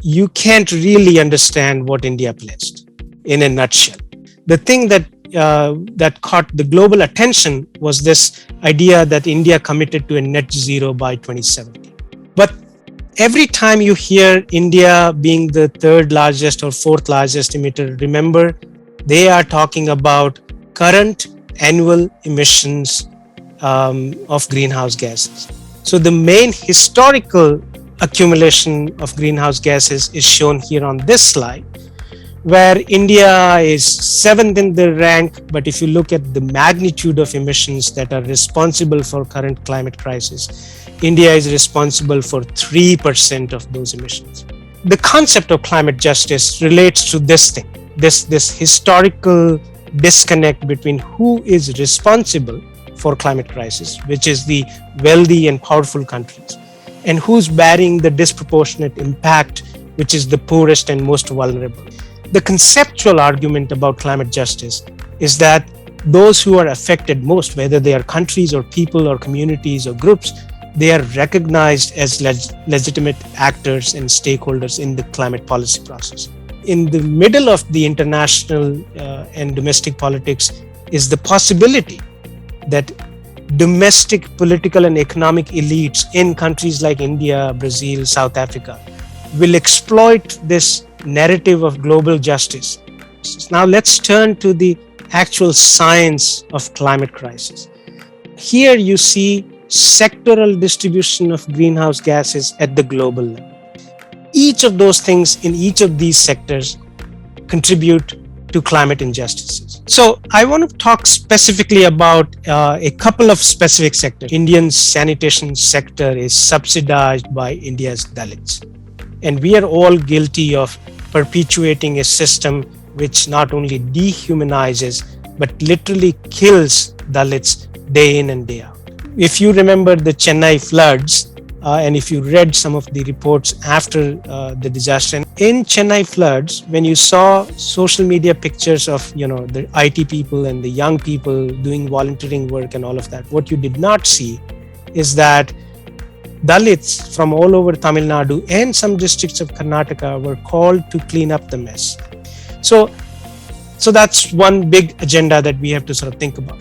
you can't really understand what India pledged in a nutshell. The thing that caught the global attention was this idea that India committed to a net zero by 2070. But every time you hear India being the third largest or fourth largest emitter, remember, they are talking about current annual emissions of greenhouse gases. So the main historical accumulation of greenhouse gases is shown here on this slide, where India is seventh in the rank, but if you look at the magnitude of emissions that are responsible for current climate crisis, India is responsible for 3% of those emissions. The concept of climate justice relates to this thing, this historical disconnect between who is responsible for climate crisis, which is the wealthy and powerful countries, and who's bearing the disproportionate impact, which is the poorest and most vulnerable. The conceptual argument about climate justice is that those who are affected most, whether they are countries or people or communities or groups, they are recognized as legitimate actors and stakeholders in the climate policy process. In the middle of the international and domestic politics is the possibility that domestic political and economic elites in countries like India, Brazil, South Africa will exploit this narrative of global justice. Now let's turn to the actual science of climate crisis. Here you see sectoral distribution of greenhouse gases at the global level. Each of those things in each of these sectors contribute to climate injustices. So I want to talk specifically about a couple of specific sectors. Indian sanitation sector is subsidized by India's Dalits. And we are all guilty of perpetuating a system which not only dehumanizes, but literally kills Dalits day in and day out. If you remember the Chennai floods, and if you read some of the reports after the disaster, in Chennai floods, when you saw social media pictures of the IT people and the young people doing volunteering work and all of that, what you did not see is that Dalits from all over Tamil Nadu and some districts of Karnataka were called to clean up the mess. So that's one big agenda that we have to sort of think about.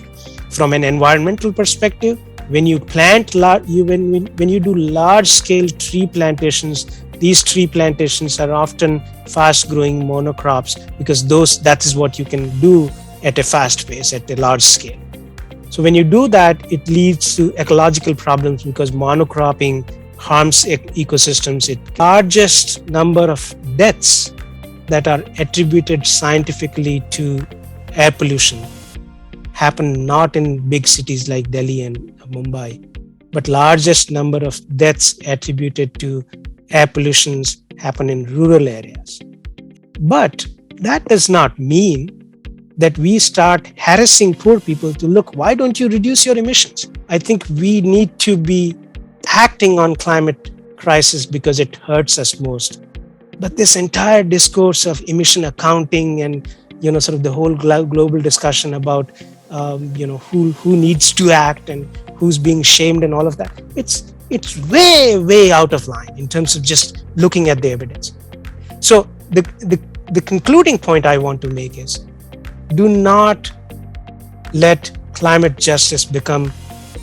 From an environmental perspective, when you plant when you do large-scale tree plantations, these tree plantations are often fast-growing monocrops because that is what you can do at a fast pace, at a large scale. So when you do that, it leads to ecological problems because monocropping harms ecosystems. Largest number of deaths that are attributed scientifically to air pollution happen not in big cities like Delhi and Mumbai, but largest number of deaths attributed to air pollutions happen in rural areas. But that does not mean that we start harassing poor people to look, why don't you reduce your emissions? I think we need to be acting on climate crisis because it hurts us most. But this entire discourse of emission accounting and sort of the whole global discussion about who needs to act and who's being shamed and all of that, it's way out of line in terms of just looking at the evidence. So the concluding point I want to make is, do not let climate justice become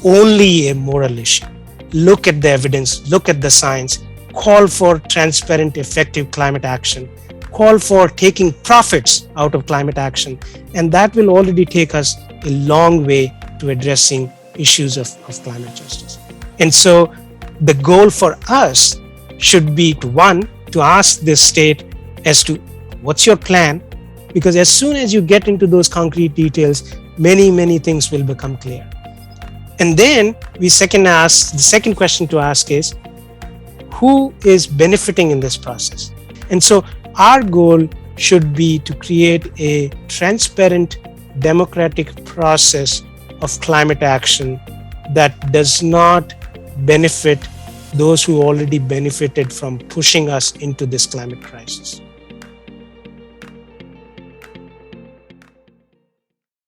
only a moral issue. Look at the evidence, look at the science, call for transparent, effective climate action, call for taking profits out of climate action, and that will already take us a long way to addressing issues of climate justice. And so the goal for us should be to ask the state as to what's your plan, because as soon as you get into those concrete details, many things will become clear. And then the second question to ask is, who is benefiting in this process? And so our goal should be to create a transparent, democratic process of climate action that does not benefit those who already benefited from pushing us into this climate crisis.